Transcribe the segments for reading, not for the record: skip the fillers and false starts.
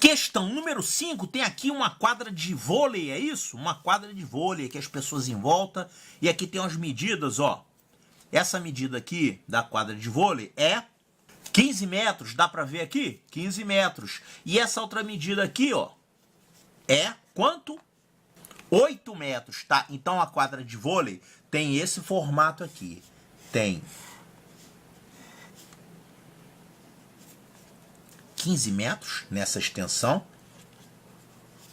Questão número 5, tem aqui uma quadra de vôlei, é isso? Uma quadra de vôlei, aqui as pessoas em volta, e aqui tem umas medidas, ó. Essa medida aqui da quadra de vôlei é 15 metros, dá pra ver aqui? 15 metros. E essa outra medida aqui, ó, é quanto? 8 metros, tá? Então a quadra de vôlei tem esse formato aqui. Tem 15 metros nessa extensão.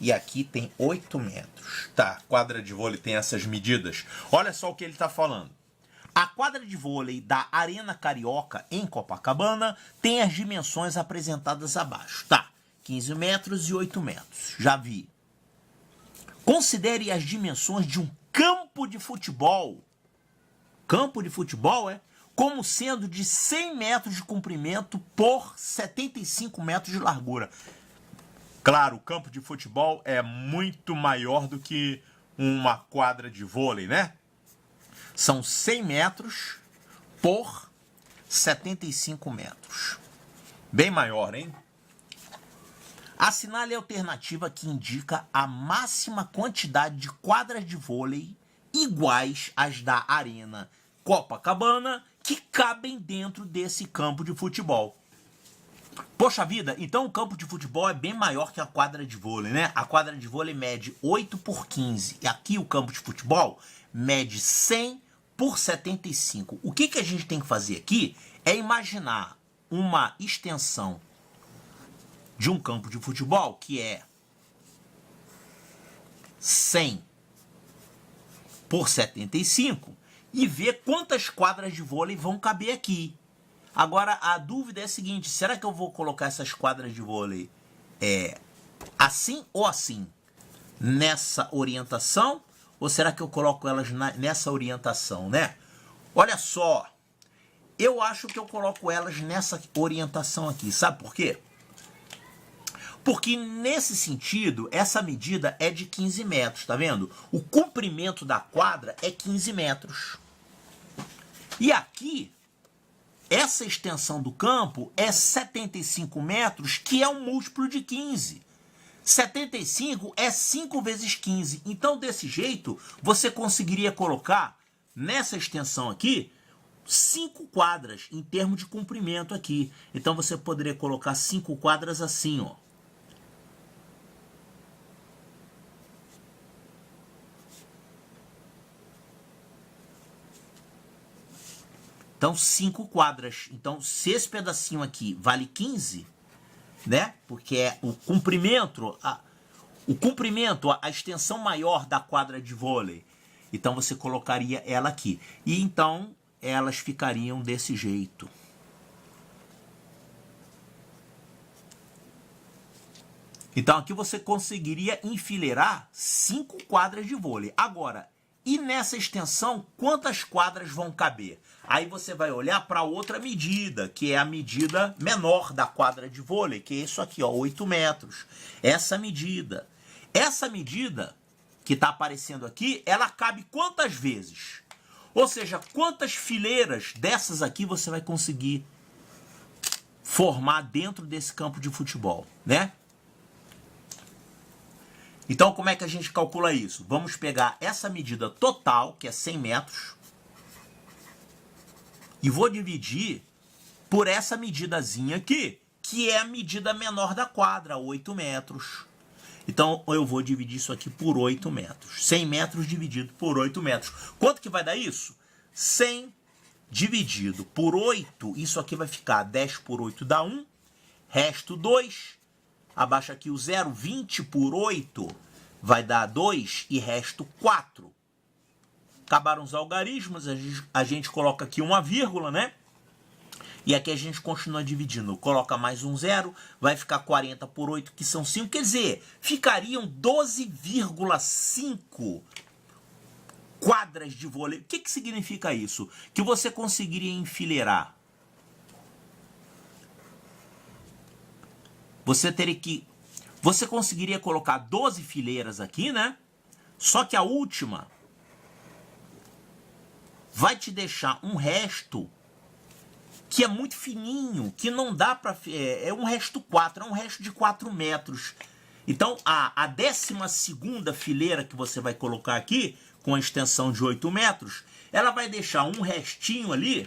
E aqui tem 8 metros. Tá, quadra de vôlei tem essas medidas. Olha só o que ele está falando. A quadra de vôlei da Arena Carioca, em Copacabana, tem as dimensões apresentadas abaixo. Tá, 15 metros e 8 metros. Já vi. Considere as dimensões de um campo de futebol. Campo de futebol, é? Como sendo de 100 metros de comprimento por 75 metros de largura. Claro, o campo de futebol é muito maior do que uma quadra de vôlei, né? São 100 metros por 75 metros. Bem maior, hein? Assinale a alternativa que indica a máxima quantidade de quadras de vôlei iguais às da Arena Copacabana que cabem dentro desse campo de futebol. Poxa vida, então o campo de futebol é bem maior que a quadra de vôlei, né? A quadra de vôlei mede 8 por 15. E aqui o campo de futebol mede 100 por 75. O que a gente tem que fazer aqui é imaginar uma extensão de um campo de futebol que é 100 por 75 e ver quantas quadras de vôlei vão caber aqui. Agora, a dúvida é a seguinte, será que eu vou colocar essas quadras de vôlei assim ou assim? Nessa orientação? Ou será que eu coloco elas nessa orientação, né? Olha só, eu acho que eu coloco elas nessa orientação aqui. Sabe por quê? Porque nesse sentido, essa medida é de 15 metros, tá vendo? O comprimento da quadra é 15 metros. E aqui, essa extensão do campo é 75 metros, que é um múltiplo de 15. 75 é 5 vezes 15. Então, desse jeito, você conseguiria colocar nessa extensão aqui 5 quadras em termos de comprimento aqui. Então, você poderia colocar 5 quadras assim, ó. Então, 5 quadras. Então, se esse pedacinho aqui vale 15, né? Porque é o comprimento, a extensão maior da quadra de vôlei. Então, você colocaria ela aqui. E então, elas ficariam desse jeito. Então, aqui você conseguiria enfileirar 5 quadras de vôlei. Agora, e nessa extensão, quantas quadras vão caber? Aí você vai olhar para outra medida, que é a medida menor da quadra de vôlei, que é isso aqui, ó, 8 metros. Essa medida que está aparecendo aqui, ela cabe quantas vezes? Ou seja, quantas fileiras dessas aqui você vai conseguir formar dentro desse campo de futebol, né? Então, como é que a gente calcula isso? Vamos pegar essa medida total, que é 100 metros, e vou dividir por essa medidazinha aqui, que é a medida menor da quadra, 8 metros. Então, eu vou dividir isso aqui por 8 metros. 100 metros dividido por 8 metros. Quanto que vai dar isso? 100 dividido por 8, isso aqui vai ficar 10 por 8 dá 1, resto 2. Abaixa aqui o 0, 20 por 8 vai dar 2 e resto 4. Acabaram os algarismos, a gente coloca aqui uma vírgula, né? E aqui a gente continua dividindo. Coloca mais um 0, vai ficar 40 por 8, que são 5. Quer dizer, ficariam 12,5 quadras de vôlei. O que significa isso? Que você conseguiria enfileirar. Você conseguiria colocar 12 fileiras aqui, né? Só que a última vai te deixar um resto que é muito fininho, que não dá para... É um resto 4, é um resto de 4 metros. Então, a 12ª fileira que você vai colocar aqui, com a extensão de 8 metros, ela vai deixar um restinho ali,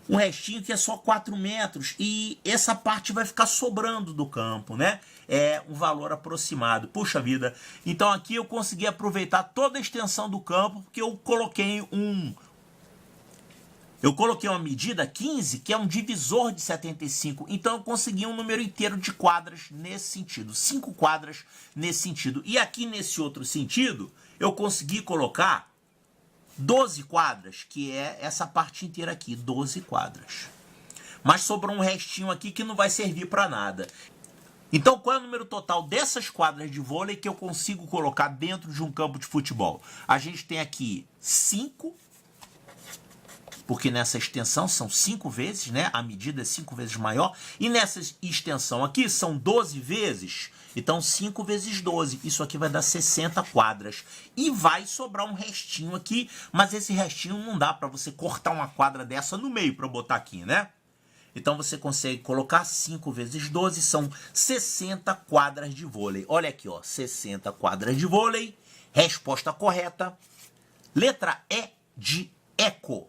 um restinho que é só 4 metros, e essa parte vai ficar sobrando do campo, né? É um valor aproximado. Puxa vida! Então aqui eu consegui aproveitar toda a extensão do campo, porque eu coloquei uma medida 15, que é um divisor de 75. Então eu consegui um número inteiro de quadras nesse sentido. 5 quadras nesse sentido. E aqui nesse outro sentido, eu consegui colocar 12 quadras, que é essa parte inteira aqui, 12 quadras. Mas sobrou um restinho aqui que não vai servir para nada. Então, qual é o número total dessas quadras de vôlei que eu consigo colocar dentro de um campo de futebol? A gente tem aqui 5, porque nessa extensão são 5 vezes, né? A medida é 5 vezes maior. E nessa extensão aqui são 12 vezes. Então, 5 vezes 12. Isso aqui vai dar 60 quadras. E vai sobrar um restinho aqui, mas esse restinho não dá para você cortar uma quadra dessa no meio para botar aqui, né? Então, você consegue colocar 5 vezes 12, são 60 quadras de vôlei. Olha aqui, ó, 60 quadras de vôlei. Resposta correta. Letra E de eco.